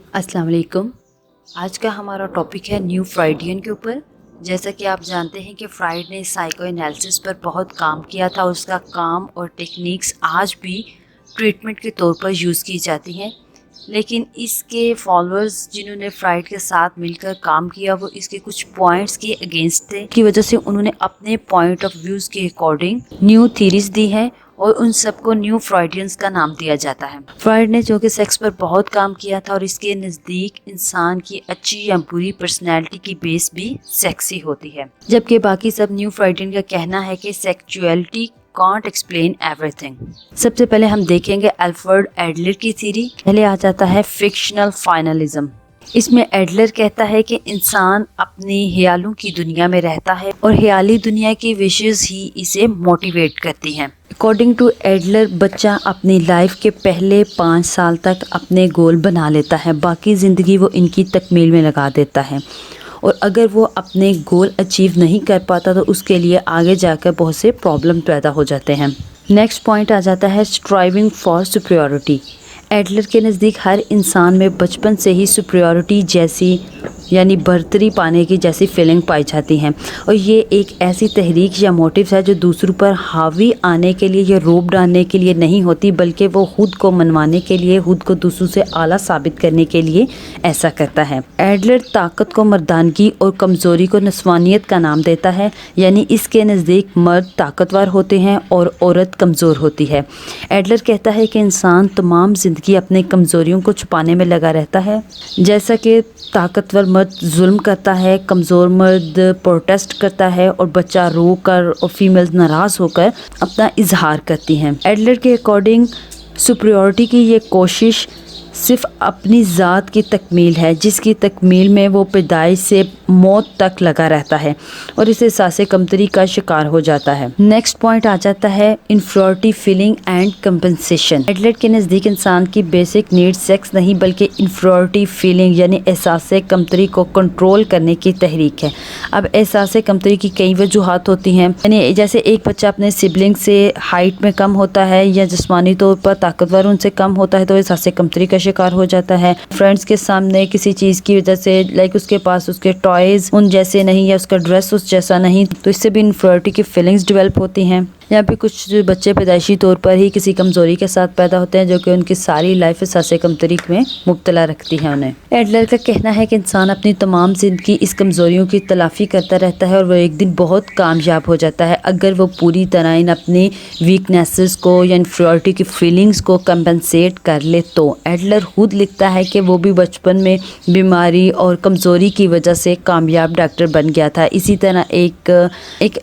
अस्सलाम वालेकुम। आज का हमारा टॉपिक है न्यू फ्राइडियन के ऊपर। जैसा कि आप जानते हैं कि फ्राइड ने साइको एनालिसिस पर बहुत काम किया था और उसका काम और टेक्निक्स आज भी ट्रीटमेंट के तौर पर यूज़ की जाती हैं, लेकिन इसके फॉलोअर्स जिन्होंने फ्राइड के साथ मिलकर काम किया वो इसके कुछ पॉइंट्स के अगेंस्ट थे, की वजह से उन्होंने अपने पॉइंट ऑफ व्यूज़ के अकॉर्डिंग न्यू थीरीज दी हैं और उन सबको न्यू फ्राइडियंस का नाम दिया जाता है। फ्राइड ने जो कि सेक्स पर बहुत काम किया था और इसके नज़दीक इंसान की अच्छी या बुरी पर्सनैलिटी की बेस भी सेक्स ही होती है, जबकि बाकी सब न्यू फ्राइडियन का कहना है कि सेक्सुअलिटी कांट एक्सप्लेन एवरीथिंग। सबसे पहले हम देखेंगे अल्फ्रेड एडलर की थ्योरी। पहले आ जाता है फिक्शनल फाइनलिज्म। इसमें एडलर कहता है कि इंसान अपनी ख्यालों की दुनिया में रहता है और ख्याली दुनिया की विशेष ही इसे मोटिवेट करती हैं। अकॉर्डिंग टू एडलर, बच्चा अपनी लाइफ के पहले 5 साल तक अपने गोल बना लेता है, बाकी ज़िंदगी वो इनकी तकमील में लगा देता है और अगर वो अपने गोल अचीव नहीं कर पाता तो उसके लिए आगे जाकर बहुत से प्रॉब्लम पैदा हो जाते हैं। नेक्स्ट पॉइंट आ जाता है स्ट्राइविंग फॉर सुपीरियरिटी। एडलर के नज़दीक हर इंसान में बचपन से ही सुपीरियरिटी जैसी यानी बर्तरी पाने की जैसी फीलिंग पाई जाती हैं और ये एक ऐसी तहरीक या मोटिव है जो दूसरों पर हावी आने के लिए या रोब डालने के लिए नहीं होती, बल्कि वो खुद को मनवाने के लिए, खुद को दूसरों से आला साबित करने के लिए ऐसा करता है। एडलर ताकत को मर्दानगी और कमज़ोरी को नस्वानियत का नाम देता है, यानी इसके नज़दीक मर्द ताकतवर होते हैं और औरत कमज़ोर होती है। एडलर कहता है कि इंसान तमाम ज़िंदगी अपने कमज़ोरियों को छुपाने में लगा रहता है, जैसा कि ताकतवर मर्द जुल्म करता है, कमज़ोर मर्द प्रोटेस्ट करता है और बच्चा रो कर और फीमेल्स नाराज़ होकर अपना इजहार करती हैं। एडलर के अकॉर्डिंग सुपीरियरिटी की ये कोशिश सिर्फ अपनी ज़ात की तकमील है, जिसकी तकमील में वो पैदाइश से मौत तक लगा रहता है और इस एहसास कमतरी का शिकार हो जाता है। नेक्स्ट पॉइंट आ जाता है inferiority feeling and compensation. Adler के नज़दीक इंसान की बेसिक नीड सेक्स नहीं बल्कि इन्फीरियरिटी फीलिंग यानी एहसास कमतरी को कंट्रोल करने की तहरीक है। अब एहसास कमतरी की कई वजूहात होती हैं, यानी जैसे एक बच्चा अपने सिबलिंग से हाइट में कम होता है या जिस्मानी तौर पर ताकतवर उनसे कम होता है तो एहसास कमतरी का शिकार हो जाता है। फ्रेंड्स के सामने किसी चीज़ की वजह से लाइक उसके पास उसके टॉयज उन जैसे नहीं या उसका ड्रेस उस जैसा नहीं, तो इससे भी इन्फीरियरिटी की फीलिंग्स डेवलप होती हैं। यहाँ पे कुछ बच्चे पैदाइशी तौर पर ही किसी कमज़ोरी के साथ पैदा होते हैं जो कि उनकी सारी लाइफ एहसास कमतरी में मुब्तला रखती है उन्हें। एडलर का कहना है कि इंसान अपनी तमाम ज़िंदगी इस कमज़ोरियों की तलाफ़ी करता रहता है और वो एक दिन बहुत कामयाब हो जाता है अगर वो पूरी तरह इन अपनी वीकनेसेस को या इन्फीरियरिटी की फीलिंग्स को कंपनसेट कर ले तो। एडलर खुद लिखता है कि वो भी बचपन में बीमारी और कमज़ोरी की वजह से कामयाब डॉक्टर बन गया था। इसी तरह एक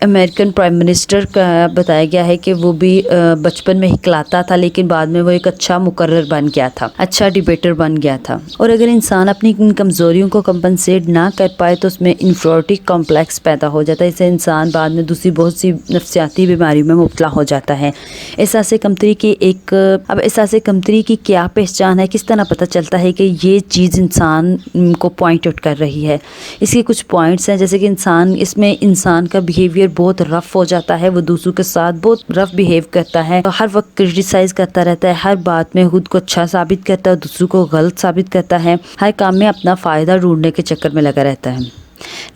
अमेरिकन प्राइम मिनिस्टर का बताया गया है कि वो भी बचपन में हिकलाता था लेकिन बाद में वो एक अच्छा मुकर्रर बन गया था, अच्छा डिबेटर बन गया था। और अगर इंसान अपनी इन कमज़ोरियों को कंपनसेट ना कर पाए तो उसमें इन्फीरियरिटी कॉम्प्लेक्स पैदा हो जाता है। इससे इंसान बाद में दूसरी बहुत सी नफ्सियाती बीमारियों में मुब्तला हो जाता है। एहसास कमतरी की क्या पहचान है, किस तरह पता चलता है कि ये चीज़ इंसान को पॉइंट आउट कर रही है। इसके कुछ पॉइंट्स हैं, जैसे कि इसमें इंसान का बिहेवियर बहुत रफ़ हो जाता है, वो दूसरों के साथ बहुत रफ बिहेव करता है, हर वक्त क्रिटिसाइज करता रहता है, हर बात में खुद को अच्छा साबित करता है, दूसरों को गलत साबित करता है, हर काम में अपना फ़ायदा ढूंढने के चक्कर में लगा रहता है।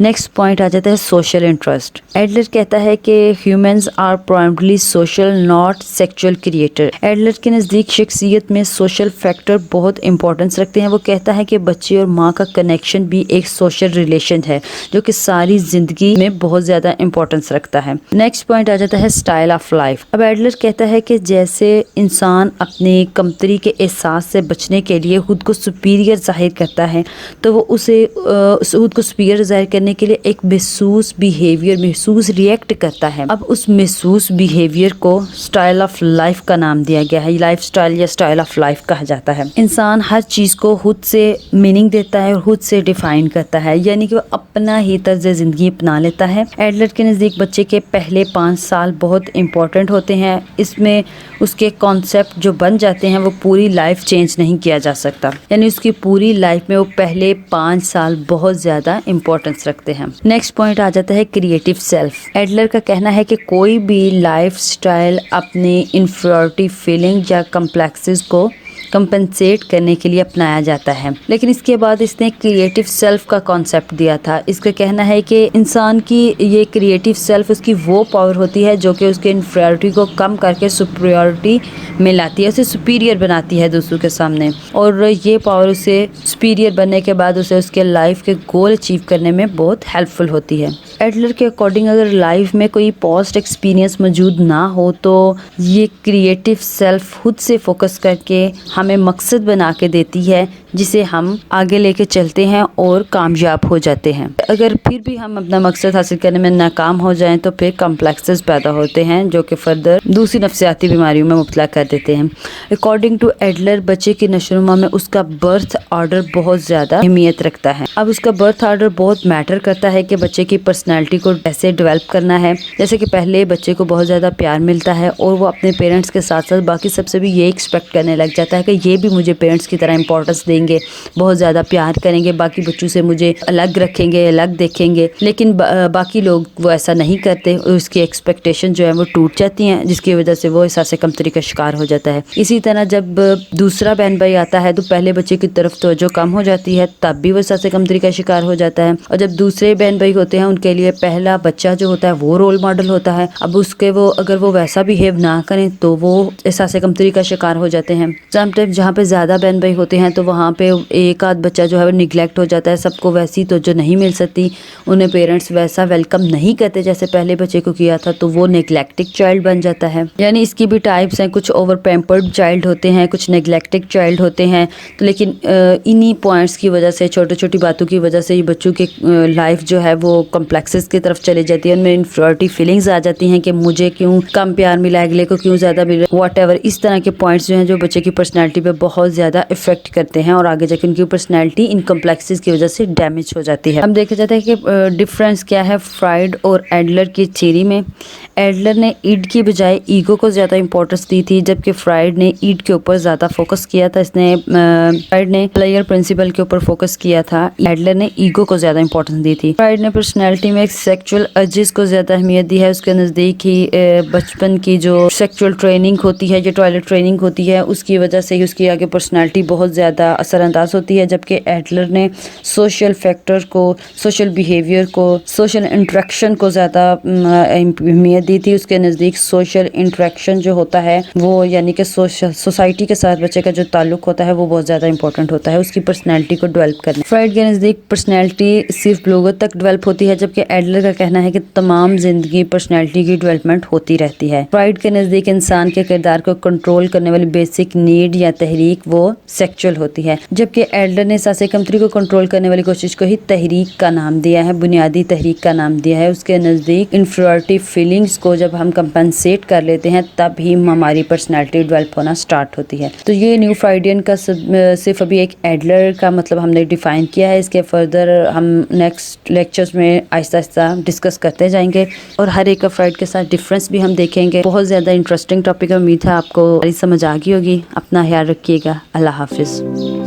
नेक्स्ट पॉइंट आ जाता है सोशल इंटरेस्ट। एडलर कहता है कि humans are primarily social not sexual creator. Adler के नज़दीक शख्सियत में सोशल फैक्टर बहुत इंपॉर्टेंस रखते हैं। वो कहता है कि बच्चे और माँ का कनेक्शन भी एक सोशल रिलेशन है जो कि सारी ज़िंदगी में बहुत ज़्यादा इंपॉर्टेंस रखता है। नेक्स्ट पॉइंट आ जाता है स्टाइल ऑफ लाइफ। अब एडलर कहता है कि जैसे इंसान अपने कमतरी के एहसास से बचने के लिए खुद को सुपीरियर जाहिर करता है तो वो उसे खुद को सुपीरियर जाहिर करने के लिए एक महसूस रिएक्ट करता है। अब उस महसूस बिहेवियर को स्टाइल ऑफ लाइफ का नाम दिया गया है, लाइफ स्टाइल या स्टाइल ऑफ लाइफ कहा जाता है। इंसान हर चीज़ को खुद से मीनिंग देता है और खुद से डिफाइन करता है, यानी कि वो अपना ही तर्ज ज़िंदगी अपना लेता है। एडलर के नज़दीक बच्चे के पहले 5 साल बहुत इंपॉर्टेंट होते हैं। इसमें उसके कॉन्सेप्ट जो बन जाते हैं वो पूरी लाइफ चेंज नहीं किया जा सकता, यानी उसकी पूरी लाइफ में वो पहले 5 साल बहुत ज़्यादा इंपॉर्टेंस रखते हैं। नेक्स्ट पॉइंट आ जाता है क्रिएटिव सेल्फ। एडलर का कहना है कि कोई भी लाइफ स्टाइल अपनी इन्फीरियरिटी फीलिंग या कम्प्लेक्सेस को کمپنسیٹ کرنے کے لیے اپنایا جاتا ہے. لیکن اس کے بعد اس نے کریٹو سیلف کا کانسیپٹ دیا تھا. اس کا کہنا ہے کہ انسان کی یہ کریٹو سیلف اس کی وہ پاور ہوتی ہے جو کہ اس کے انفیریٹی کو کم کر کے سپریورٹی میں لاتی ہے, اسے سپیریئر بناتی ہے دوسروں کے سامنے, اور یہ پاور اسے سپیریئر بننے کے بعد اسے اس کے لائف کے گول اچیو کرنے میں بہت ہیلپ فل ہوتی ہے. ایڈلر کے اکارڈنگ اگر لائف میں کوئی پاسٹ ایکسپیرینس موجود نہ ہو تو یہ کریٹو سیلف خود سے فوکس کر کے ہمیں مقصد بنا کے دیتی ہے جسے ہم آگے لے کے چلتے ہیں اور کامیاب ہو جاتے ہیں. اگر پھر بھی ہم اپنا مقصد حاصل کرنے میں ناکام ہو جائیں تو پھر کمپلیکسز پیدا ہوتے ہیں جو کہ فردر دوسری نفسیاتی بیماریوں میں مبتلا کر دیتے ہیں. اکارڈنگ ٹو ایڈلر بچے کی نشو و نما میں اس کا برتھ آرڈر بہت زیادہ اہمیت رکھتا ہے. اب اس کا برتھ آرڈر بہت میٹر کرتا ہے کہ بچے کی پرسنالٹی کو کیسے ڈیولپ کرنا ہے. جیسے کہ پہلے بچے کو بہت زیادہ پیار ملتا ہے اور وہ اپنے پیرنٹس کے ساتھ ساتھ باقی سب سے بھی یہ ایکسپیکٹ کرنے لگ جاتا ہے کہ یہ بھی مجھے پیرنٹس کی طرح امپورٹنس دیں گے, بہت زیادہ پیار کریں گے, باقی بچوں سے مجھے الگ رکھیں گے, الگ دیکھیں گے. لیکن باقی لوگ وہ ایسا نہیں کرتے, اس کی ایکسپیکٹیشن جو ہے وہ ٹوٹ جاتی ہیں جس کی وجہ سے وہ احساس کمتری کا شکار ہو جاتا ہے. اسی طرح جب دوسرا بہن بھائی آتا ہے تو پہلے بچے کی طرف توجہ کم ہو جاتی ہے, تب بھی وہ احساس کمتری کا شکار ہو جاتا ہے. اور جب دوسرے بہن بھائی ہوتے ہیں ان کے لیے پہلا بچہ جو ہوتا ہے وہ رول ماڈل ہوتا ہے. اب اس کے وہ اگر وہ ویسا بیہیو نہ کریں تو وہ احساس کمتری کا شکار ہو جاتے ہیں. سم ٹائم جہاں پہ زیادہ بہن بھائی ہوتے ہیں تو وہاں پہ ایک آدھ بچہ جو ہے وہ نگلیکٹ ہو جاتا ہے, سب کو ویسی توجہ نہیں مل سکتی, انہیں پیرنٹس ویسا ویلکم نہیں کرتے جیسے پہلے بچے کو کیا تھا, تو وہ نیگلیکٹڈ چائلڈ بن جاتا ہے. یعنی اس کی بھی ٹائپس ہیں, کچھ اوور پیمپرڈ چائلڈ ہوتے ہیں, کچھ نیگلیکٹڈ چائلڈ ہوتے ہیں. تو لیکن انہی پوائنٹس کی وجہ سے, چھوٹی چھوٹی باتوں کی وجہ سے یہ بچوں کی لائف جو ہے وہ کمپلیکسز کی طرف چلی جاتی ہے, ان میں انفیریٹی فیلنگز آ جاتی ہیں کہ مجھے کیوں کم پیار ملا, اگلے کو کیوں زیادہ ملا, واٹ ایور. اس طرح کے پوائنٹس جو ہیں جو بچے کی پرسنالٹی پہ بہت زیادہ افیکٹ کرتے ہیں اور آگے جا کے ان کی پرسنالٹی ان کمپلیکسز کی وجہ سے ڈیمیج ہو جاتی ہے. ہم دیکھا جاتا ہے کہ ڈفرینس کیا ہے فرائڈ اور ایڈلر کی تھیوری میں. ایڈلر نے ایڈ کی بجائے ایگو کو زیادہ امپورٹنس دی تھی, جبکہ فرائڈ نے ایڈ کے اوپر زیادہ فوکس کیا تھا. اس نے فرائڈ نے پلیئر پرنسپل کے اوپر فوکس کیا تھا, ایڈلر نے ایگو کو زیادہ امپورٹنس دی تھی. فرائڈ نے پرسنالٹی میں سیکچوئل ارجز کو زیادہ اہمیت دی ہے. اس کے نزدیک ہی بچپن کی جو سیکچوئل ٹریننگ ہوتی ہے, جو ٹوائلٹ ٹریننگ ہوتی ہے, اس کی وجہ سے ہی اس کی آگے پرسنالٹی بہت زیادہ اثر انداز ہوتی ہے. جبکہ ایڈلر نے سوشل فیکٹر کو, سوشل بیہیویئر کو, سوشل انٹریکشن کو زیادہ اہمیت دی تھی. اس کے نزدیک سوشل انٹریکشن جو ہوتا ہے وہ یعنی کہ سوسائٹی کے ساتھ بچے کا جو تعلق ہوتا ہے وہ بہت زیادہ امپورٹنٹ ہوتا ہے اس کی پرسنالٹی کو ڈیولپ کرنے. فرائڈ کے نزدیک پرسنالٹی صرف بلوغت تک ڈیولپ ہوتی ہے, جبکہ ایڈلر کا کہنا ہے کہ تمام زندگی پرسنالٹی کی ڈیولپمنٹ ہوتی رہتی ہے. فرائڈ کے نزدیک انسان کے کردار کو کنٹرول کرنے والی بیسک نیڈ یا تحریک وہ سیکچوئل ہوتی ہے, جبکہ ایڈلر نے احساس کمتری کو کنٹرول کرنے والی کوشش کو ہی تحریک کا نام دیا ہے, بنیادی تحریک کا نام دیا ہے. اس کے نزدیک انفیریٹی فیلنگز کو جب ہم کمپنسیٹ کر لیتے ہیں تب ہی ہماری پرسنالٹی ڈیولپ ہونا سٹارٹ ہوتی ہے. تو یہ نیو فرائیڈین کا صرف ابھی ایک ایڈلر کا مطلب ہم نے ڈیفائن کیا ہے. اس کے فردر ہم نیکسٹ لیکچرز میں آہستہ آہستہ ڈسکس کرتے جائیں گے اور ہر ایک کا فرائڈ کے ساتھ ڈفرینس بھی ہم دیکھیں گے. بہت زیادہ انٹرسٹنگ ٹاپک ہے, امید ہے آپ کو سمجھ آ گئی ہوگی. اپنا خیال رکھیے گا. اللہ حافظ.